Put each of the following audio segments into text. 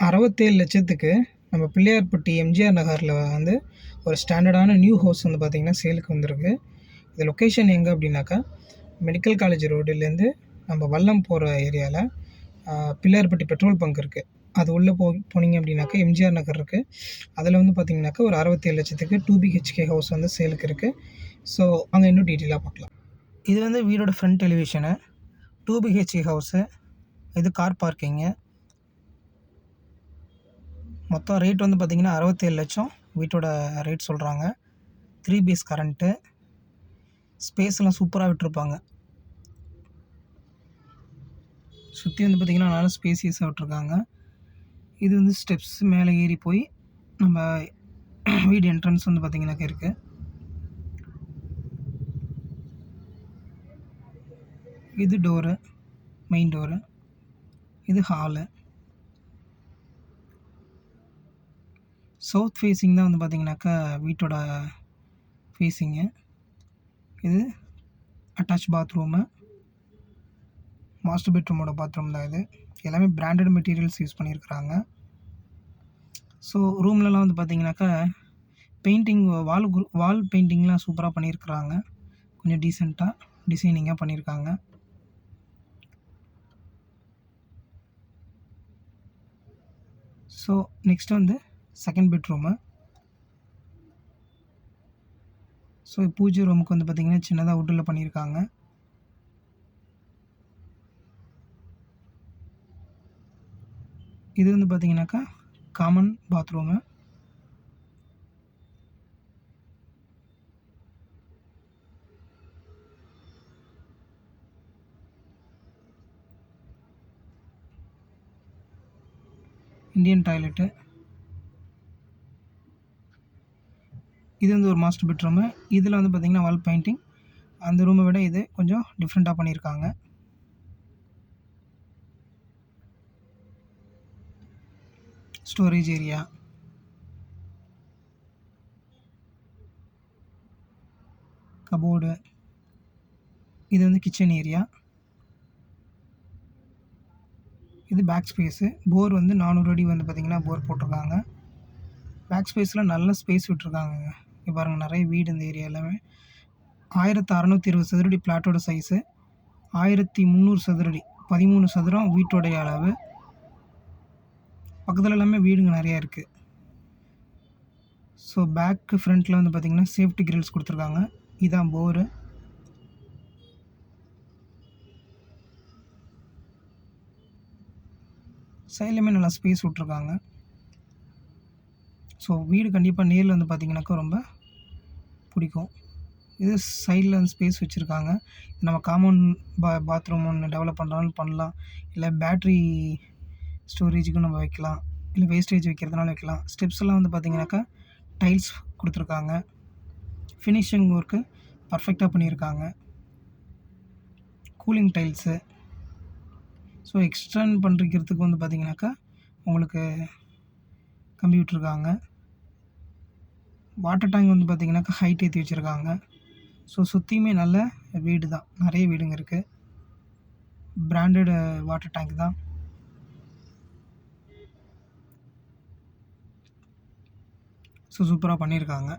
67,00,000க்கு நம்ம பிள்ளையார்பட்டி எம்ஜிஆர் நகர்ல வந்து ஒரு ஸ்டாண்டர்டான நியூ ஹவுஸ் வந்து பார்த்தீங்கன்னா, சேலுக்கு வந்திருக்கு. இது லொக்கேஷன் எங்க அப்டின்னாக்கா, மெடிக்கல் காலேஜ் ரோடுலேருந்து நம்ம வல்லம் போற ஏரியால பிள்ளையார்பட்டி பெட்ரோல் பங்க் இருக்கு. அது உள்ள போனீங்க அப்டின்னாக்கா, எம்ஜிஆர் நகர் இருக்கு. அதில வந்து பார்த்தீங்கன்னாக்கா, ஒரு 67,00,000க்கு 2 பிஹெச்கே ஹவுஸ் வந்து சேலுக்கு இருக்கு. ஸோ, அங்க இன்னும் டீட்டெயிலா பார்க்கலாம். இது வந்து வீடோட ஃப்ரண்ட் எலிவேஷனு. 2 BHK house. இது கார் பார்க்கிங்கு. மொத்தம் ரேட் வந்து பார்த்தீங்கன்னா 67,00,000 வீட்டோட ரேட் சொல்கிறாங்க. 3 பிஹெச் கரண்ட்டு. ஸ்பேஸ்லாம் சூப்பரா விட்டுருப்பாங்க. சுத்தி வந்து பார்த்தீங்கன்னா, நல்லா ஸ்பேசியஸா விட்டுருக்காங்க. இது வந்து ஸ்டெப்ஸ் மேலே ஏறி போய் நம்ம வீடு என்ட்ரன்ஸ் வந்து பார்த்தீங்கன்னாக்கா இருக்கு. இது டோரு, மெயின் டோரு. இது ஹாலு. சவுத் ஃபேஸிங் தான் வந்து பார்த்தீங்கன்னாக்கா வீட்டோட ஃபேஸிங்கு. இது அட்டாச் பாத்ரூமு. மாஸ்டர் பெட்ரூமோட பாத்ரூம் தான் இது. எல்லாமே பிராண்டட் மெட்டீரியல்ஸ் யூஸ் பண்ணியிருக்கிறாங்க. ஸோ ரூம்லலாம் வந்து பார்த்தீங்கன்னாக்கா, பெயிண்டிங் வால் பெயிண்டிங்லாம் சூப்பரா பண்ணியிருக்கிறாங்க. கொஞ்சம் டீசென்ட்டா டிசைனிங்கா பண்ணியிருக்காங்க. ஸோ நெக்ஸ்ட் வந்து செகண்ட் பெட்ரூமு. ஸோ பூஜை ரூமுக்கு வந்து பார்த்தீங்கன்னா, சின்னதா வுட்ல பண்ணியிருக்காங்க. இது வந்து பார்த்தீங்கன்னாக்கா, காமன் பாத்ரூமு. Indian toilet. இது வந்து ஒரு மாஸ்டர் பெட்ரூமு. இதில வந்து பார்த்தீங்கன்னா, வால் பெயிண்டிங். அந்த ரூமை விட இது கொஞ்சம் டிஃப்ரெண்ட்டா பண்ணியிருக்காங்க. Storage area. கபோர்டு. இது வந்து கிச்சன் ஏரியா. இது பேக் ஸ்பேஸு. போர் வந்து 400 அடி வந்து பார்த்தீங்கன்னா, போர் போட்டிருக்காங்க. பேக் ஸ்பேஸில் நல்ல ஸ்பேஸ் விட்டுருக்காங்கங்க. இங்க பாருங்க நெறைய வீடு இந்த ஏரியா எல்லாமே. 1620 சதுரடி பிளாட்டோட சைஸு. 1300 சதுரடி. 13 சதுரம் வீட்டோடைய அளவு. பக்கத்துல எல்லாமே வீடுங்க நெறையா இருக்கு. ஸோ பேக்கு ஃப்ரண்ட்ல வந்து பார்த்தீங்கன்னா, சேஃப்டி கிரில்ஸ் குடுத்துருக்காங்க. இதான் போரு. சைட்லயுமே நல்லா ஸ்பேஸ் விட்டுருக்காங்க. ஸோ வீடு கண்டிப்பா நேர்ல வந்து பார்த்தீங்கன்னாக்கா, ரொம்ப புடிக்கும். இது சைட்ல வந்து ஸ்பேஸ் வச்சிருக்காங்க. நம்ம காம்பவுண்ட் பாத்ரூம் ஒண்ணு டெவலப் பண்றாலும் பண்ணலாம். இல்ல பேட்டரி ஸ்டோரேஜுக்கும் நம்ம வைக்கலாம். இல்ல வேஸ்டேஜ் வைக்கிறதுனாலும் வைக்கலாம். ஸ்டெப்ஸ் எல்லாம் வந்து பார்த்தீங்கன்னாக்கா, டைல்ஸ் குடுத்துருக்காங்க. ஃபினிஷிங் ஒர்க்கு பர்ஃபெக்ட்டா பண்ணியிருக்காங்க. Cooling tiles. ஸோ எக்ஸ்டெண்ட் பண்ணிக்கிறதுக்கு வந்து பார்த்தீங்கன்னாக்கா, உங்களுக்கு கம்பி விட்டுருக்காங்க. வாட்டர் டேங்க் வந்து பார்த்தீங்கன்னாக்கா, ஹைட் ஏத்தி வச்சிருக்காங்க. ஸோ சுத்தியுமே நல்ல வீடு தான். நெறைய வீடுங்க இருக்கு. பிராண்டட் வாட்டர் டேங்க் தான். ஸோ சூப்பரா பண்ணியிருக்காங்க.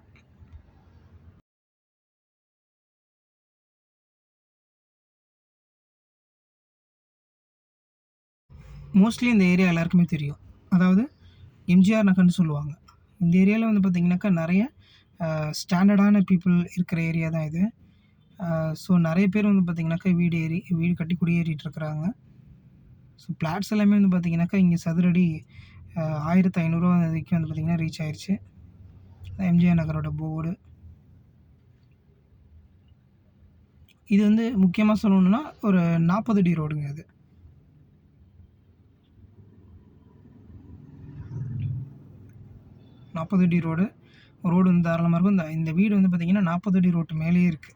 மோஸ்ட்லி இந்த ஏரியா எல்லாருக்குமே தெரியும். அதாவது எம்ஜிஆர் நகர்ன்னு சொல்லுவாங்க. இந்த ஏரியால வந்து பார்த்தீங்கன்னாக்கா, நெறைய ஸ்டாண்டர்டான பீப்பிள் இருக்கிற ஏரியா தான் இது. ஸோ நெறைய பேர் வந்து பார்த்தீங்கன்னாக்கா, வீடு கட்டி குடியேறிட்டு இருக்கிறாங்க. ஸோ பிளாட்ஸ் எல்லாமே வந்து பார்த்தீங்கன்னாக்கா, இங்க சதுரடி ரூ. 1500 வரைக்கும் வந்து பார்த்தீங்கன்னா, ரீச் ஆயிருச்சு. எம்ஜிஆர் நகரோட போர்டு. இது வந்து முக்கியமா சொல்லணும்னா, ஒரு 40 அடி ரோடுங்க இது. நாற்பது அடி ரோடு. ரோடு வந்து தாராளமா இருக்கும். இந்த வீடு வந்து பார்த்தீங்கன்னா, 40 அடி ரோட்டு மேலேயே இருக்கு.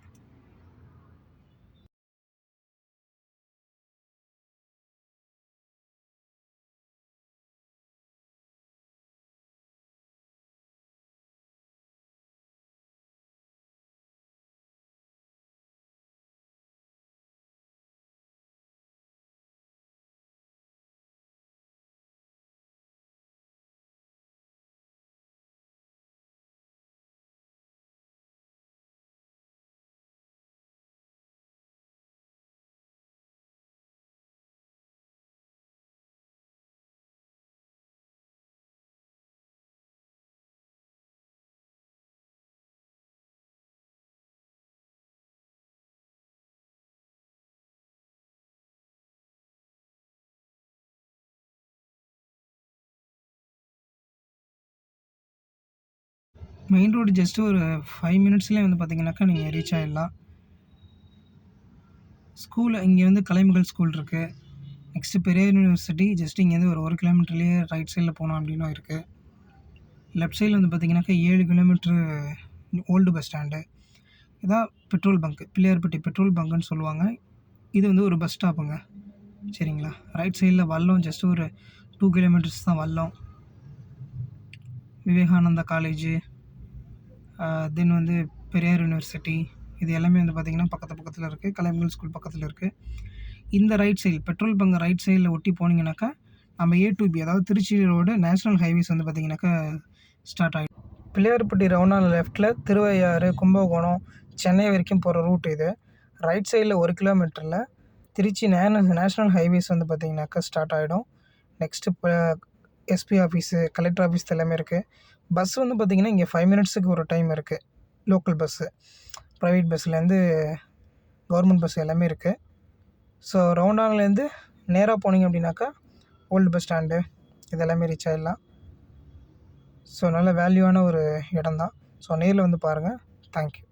மெயின் ரோடு ஜஸ்ட்டு ஒரு 5 மினிட்ஸ்லேயே வந்து பார்த்தீங்கன்னாக்கா நீங்கள் ரீச் ஆகிடலாம். ஸ்கூலு இங்கே வந்து கலைமகள் ஸ்கூல் இருக்குது. நெக்ஸ்ட்டு பெரியார் யூனிவர்சிட்டி ஜஸ்ட் இங்கேருந்து ஒரு 1 கிலோமீட்டர்லேயே ரைட் சைடில் போனோம் அப்படின்னும் இருக்குது. லெஃப்ட் சைடில் வந்து பார்த்தீங்கன்னாக்கா 7 கிலோமீட்ரு ஓல்டு பஸ் ஸ்டாண்டு. இதான் பெட்ரோல் பங்க்கு, பிள்ளையார்பட்டி பெட்ரோல் பங்க்குன்னு சொல்லுவாங்க. இது வந்து ஒரு பஸ் ஸ்டாப்புங்க. சரிங்களா? ரைட் சைடில் வல்லம் ஜஸ்ட் ஒரு 2 கிலோமீட்டர்ஸ் தான் வல்லம். விவேகானந்தா காலேஜு, தென் வந்து பெரியார் யூனிவர்சிட்டி, இது எல்லாமே வந்து பார்த்திங்கன்னா பக்கத்தில் இருக்குது. கலைமகள் ஸ்கூல் பக்கத்தில் இருக்குது. இந்த right side petrol bunk right சைடில் ஒட்டி போனீங்கன்னாக்கா நம்ம A to B, அதாவது திருச்சி ரோடு நேஷ்னல் ஹைவேஸ் வந்து பார்த்திங்கனாக்கா ஸ்டார்ட் ஆகிடும். பிள்ளையார்பட்டி ரவுண்டான லெஃப்ட்டில் திருவையாறு, கும்பகோணம், சென்னை வரைக்கும் போகிற ரூட் இது. ரைட் சைடில் 1 கிலோமீட்டரில் திருச்சி நேஷ்னல் ஹைவேஸ் வந்து பார்த்திங்கனாக்கா ஸ்டார்ட் ஆகிடும். நெக்ஸ்ட்டு இப்போ எஸ்பி ஆஃபீஸு, கலெக்டர் ஆஃபீஸ் எல்லாமே இருக்குது. பஸ் வந்து பார்த்திங்கன்னா இங்கே 5 மினிட்ஸுக்கு ஒரு டைம் இருக்குது. லோக்கல் பஸ்ஸு, ப்ரைவேட் பஸ்ஸுலேருந்து கவர்மெண்ட் பஸ் எல்லாமே இருக்குது. ஸோ ரவுண்டான்லேருந்து நேராக போனீங்க அப்படின்னாக்கா ஓல்டு பஸ் ஸ்டாண்டு இதெல்லாமே ரீச் ஆகிடலாம். ஸோ நல்ல வேல்யூவான ஒரு இடம் தான். ஸோ நேரில் வந்து பாருங்கள். தேங்க்யூ.